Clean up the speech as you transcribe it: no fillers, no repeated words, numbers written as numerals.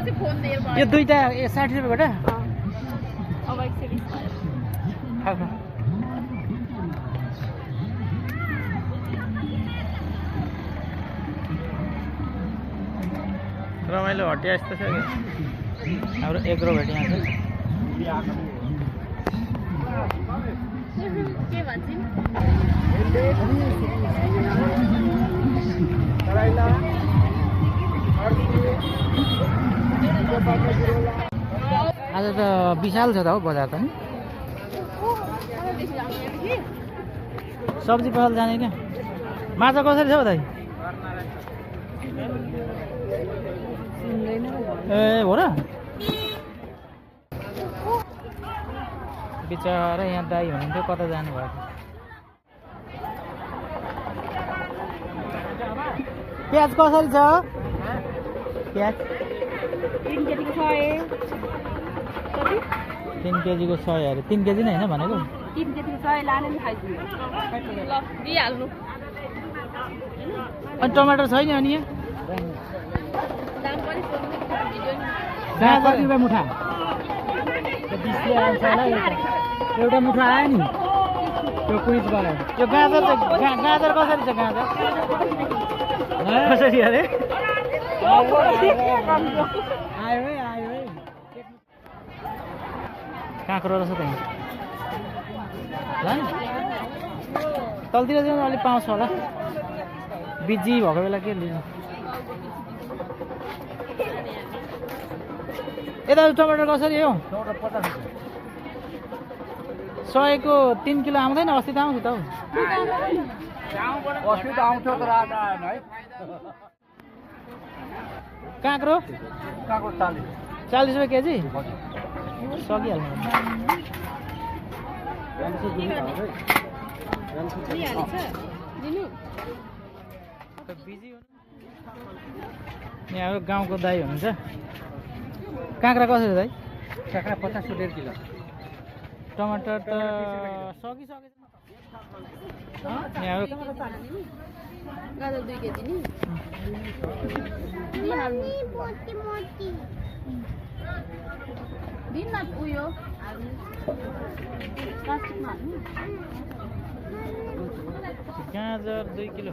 यो दुईटा 60 रुपियाँबाट अब 120 खाऊ रमाइलो हटिया यस्तो छ कि हाम्रो एग्रो भेट यहाँ छ के भन्छन् आज त विशाल छ त हौ बजार त नि सब्जी पसल जाने क्या माछा कसरी छ दाइ ए हो र बिचरा यहाँ दाइ हुनुहुन्थ्यो कता जानु भयो प्याज कसरी छ प्याज 3 केजीको 100 3 केजीको 100 अरे 3 केजी नै हैन भनेको 3 केजीको 100 लाने नि खाइदिनु ल दिइहाल्नु अनि टमाटर छैन अनि यहाँ दाम पनि सोध्नु कति रुपियाँ मुठा 20 ले आउँछ होला एउटा मुठा आयो नि त्यो क्विज गरे यो गाजर गाजर कसरी छ गाजर कसरी अरे आयो है काँक्रो रहेछ त ल तलतिर चाहिँ अलिक पाउँछ होला बिजी भएको बेला के लिनु यता टमाटर कसरी हो 100 को 3 किलो आउँदैन अस्ति त आउँछ त अस्ति त आउँछ तर आज आएन है काँक्रो 40 रुपियाँ केजी सकिहाल्नु यहाँ गाउँको दाइ हुनुहुन्छ काँक्रा कसरी दाइ काँक्रा 50 रुपियाँ किलो टमाटर त सकिसकेछ यहाँ गाजर 2 केजी नि दिइहाल्नु दिन न उयो प्लास्टिकमा हाल्नु गाजर 2 किलो